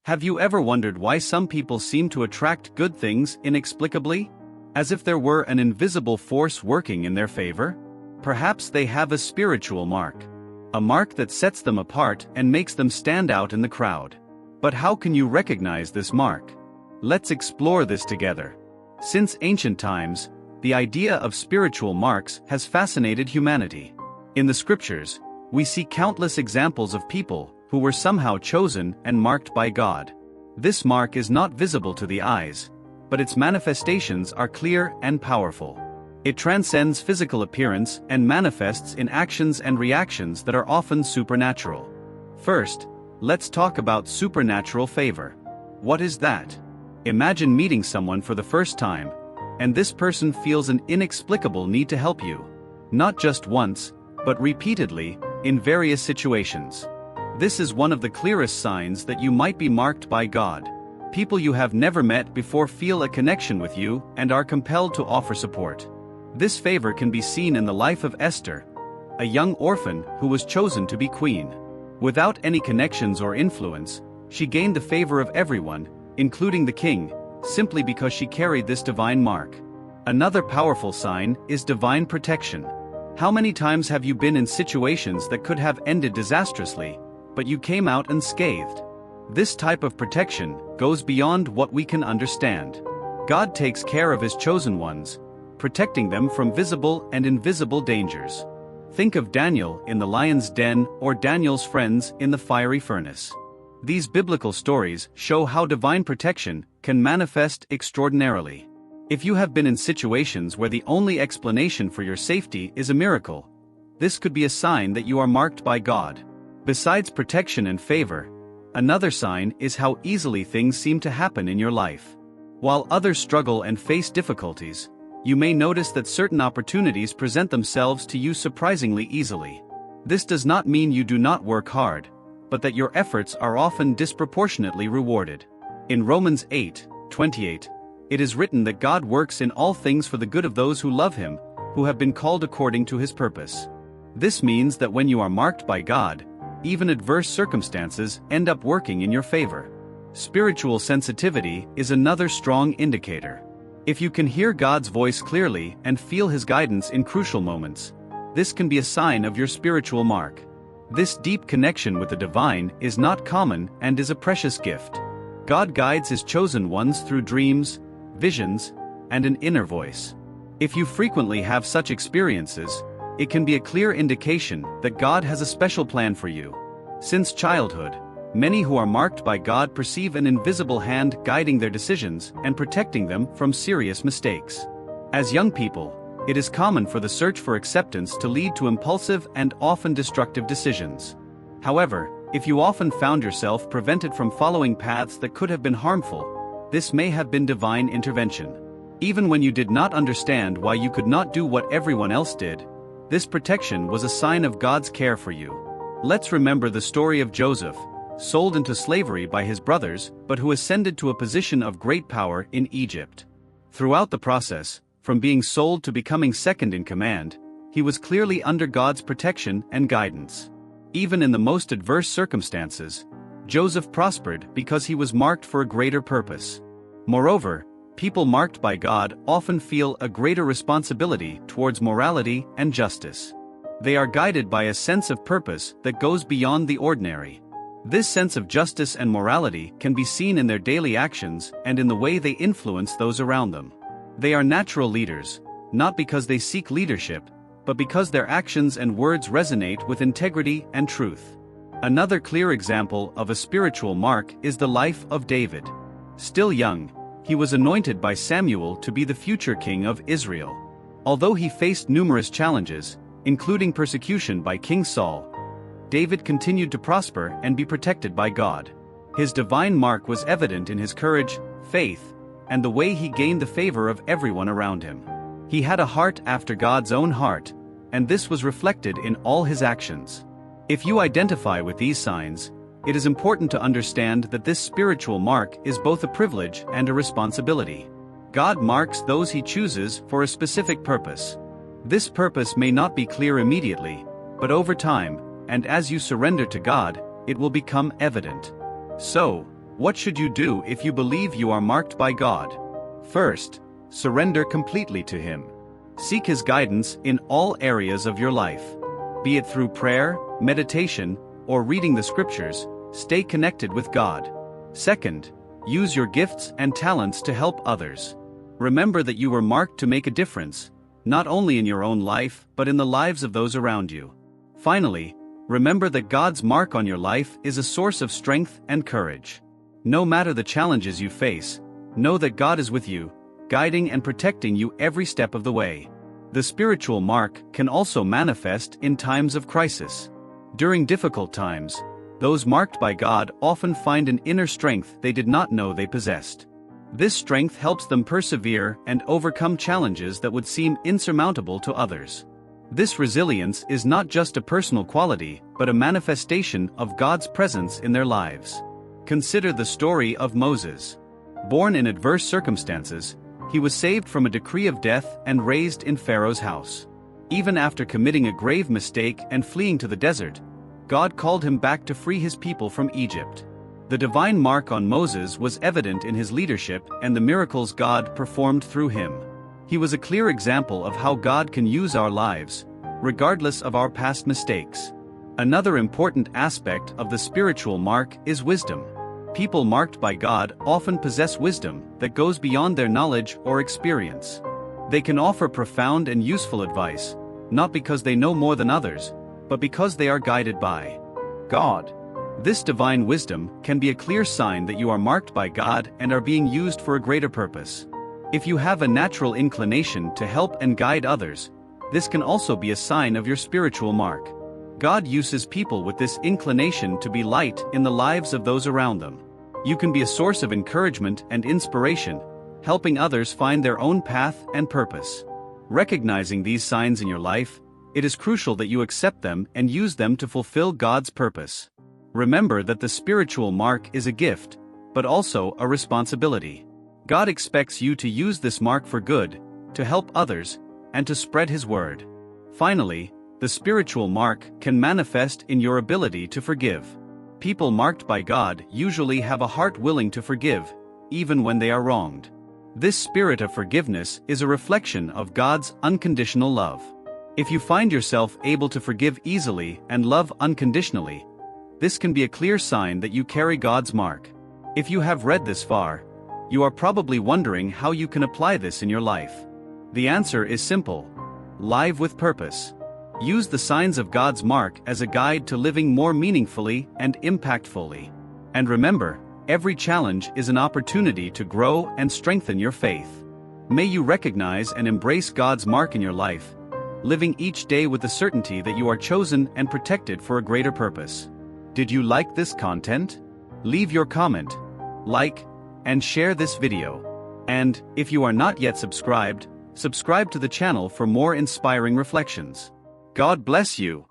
Have you ever wondered why some people seem to attract good things inexplicably? As if there were an invisible force working in their favor? Perhaps they have a spiritual mark. A mark that sets them apart and makes them stand out in the crowd. But how can you recognize this mark? Let's explore this together. Since ancient times, the idea of spiritual marks has fascinated humanity. In the scriptures, we see countless examples of people who were somehow chosen and marked by God. This mark is not visible to the eyes, but its manifestations are clear and powerful. It transcends physical appearance and manifests in actions and reactions that are often supernatural. First, let's talk about supernatural favor. What is that? Imagine meeting someone for the first time, and this person feels an inexplicable need to help you. Not just once, but repeatedly, in various situations. This is one of the clearest signs that you might be marked by God. People you have never met before feel a connection with you and are compelled to offer support. This favor can be seen in the life of Esther, a young orphan who was chosen to be queen. Without any connections or influence, she gained the favor of everyone, including the king, simply because she carried this divine mark. Another powerful sign is divine protection. How many times have you been in situations that could have ended disastrously, but you came out unscathed? This type of protection goes beyond what we can understand. God takes care of His chosen ones, protecting them from visible and invisible dangers. Think of Daniel in the lion's den or Daniel's friends in the fiery furnace. These biblical stories show how divine protection can manifest extraordinarily. If you have been in situations where the only explanation for your safety is a miracle, this could be a sign that you are marked by God. Besides protection and favor, another sign is how easily things seem to happen in your life. While others struggle and face difficulties, you may notice that certain opportunities present themselves to you surprisingly easily. This does not mean you do not work hard, but that your efforts are often disproportionately rewarded. In Romans 8:28, it is written that God works in all things for the good of those who love Him, who have been called according to His purpose. This means that when you are marked by God, even adverse circumstances end up working in your favor. Spiritual sensitivity is another strong indicator. If you can hear God's voice clearly and feel His guidance in crucial moments, this can be a sign of your spiritual mark. This deep connection with the divine is not common and is a precious gift. God guides His chosen ones through dreams, visions, and an inner voice. If you frequently have such experiences, it can be a clear indication that God has a special plan for you. Since childhood, many who are marked by God perceive an invisible hand guiding their decisions and protecting them from serious mistakes. As young people, it is common for the search for acceptance to lead to impulsive and often destructive decisions. However, if you often found yourself prevented from following paths that could have been harmful, this may have been divine intervention. Even when you did not understand why you could not do what everyone else did, this protection was a sign of God's care for you. Let's remember the story of Joseph, sold into slavery by his brothers, but who ascended to a position of great power in Egypt. Throughout the process, from being sold to becoming second in command, he was clearly under God's protection and guidance. Even in the most adverse circumstances, Joseph prospered because he was marked for a greater purpose. Moreover, people marked by God often feel a greater responsibility towards morality and justice. They are guided by a sense of purpose that goes beyond the ordinary. This sense of justice and morality can be seen in their daily actions and in the way they influence those around them. They are natural leaders, not because they seek leadership, but because their actions and words resonate with integrity and truth. Another clear example of a spiritual mark is the life of David. Still young, he was anointed by Samuel to be the future king of Israel. Although he faced numerous challenges, including persecution by King Saul, David continued to prosper and be protected by God. His divine mark was evident in his courage, faith, and the way he gained the favor of everyone around him. He had a heart after God's own heart, and this was reflected in all his actions. If you identify with these signs, it is important to understand that this spiritual mark is both a privilege and a responsibility. God marks those He chooses for a specific purpose. This purpose may not be clear immediately, but over time, and as you surrender to God, it will become evident. So, What should you do if you believe you are marked by God? First, surrender completely to Him. Seek His guidance in all areas of your life. Be it through prayer, meditation, or reading the scriptures, stay connected with God. Second, use your gifts and talents to help others. Remember that you were marked to make a difference, not only in your own life but in the lives of those around you. Finally, remember that God's mark on your life is a source of strength and courage. No matter the challenges you face, know that God is with you, guiding and protecting you every step of the way. The spiritual mark can also manifest in times of crisis. During difficult times, those marked by God often find an inner strength they did not know they possessed. This strength helps them persevere and overcome challenges that would seem insurmountable to others. This resilience is not just a personal quality, but a manifestation of God's presence in their lives. Consider the story of Moses. Born in adverse circumstances, he was saved from a decree of death and raised in Pharaoh's house. Even after committing a grave mistake and fleeing to the desert, God called him back to free his people from Egypt. The divine mark on Moses was evident in his leadership and the miracles God performed through him. He was a clear example of how God can use our lives, regardless of our past mistakes. Another important aspect of the spiritual mark is wisdom. People marked by God often possess wisdom that goes beyond their knowledge or experience. They can offer profound and useful advice, not because they know more than others, but because they are guided by God. This divine wisdom can be a clear sign that you are marked by God and are being used for a greater purpose. If you have a natural inclination to help and guide others, this can also be a sign of your spiritual mark. God uses people with this inclination to be light in the lives of those around them. You can be a source of encouragement and inspiration, helping others find their own path and purpose. Recognizing these signs in your life, it is crucial that you accept them and use them to fulfill God's purpose. Remember that the spiritual mark is a gift, but also a responsibility. God expects you to use this mark for good, to help others, and to spread His word. Finally, the spiritual mark can manifest in your ability to forgive. People marked by God usually have a heart willing to forgive, even when they are wronged. This spirit of forgiveness is a reflection of God's unconditional love. If you find yourself able to forgive easily and love unconditionally, this can be a clear sign that you carry God's mark. If you have read this far, you are probably wondering how you can apply this in your life. The answer is simple: live with purpose. Use the signs of God's mark as a guide to living more meaningfully and impactfully. And remember, every challenge is an opportunity to grow and strengthen your faith. May you recognize and embrace God's mark in your life, living each day with the certainty that you are chosen and protected for a greater purpose. Did you like this content? Leave your comment, like, and share this video. And, if you are not yet subscribed, subscribe to the channel for more inspiring reflections. God bless you.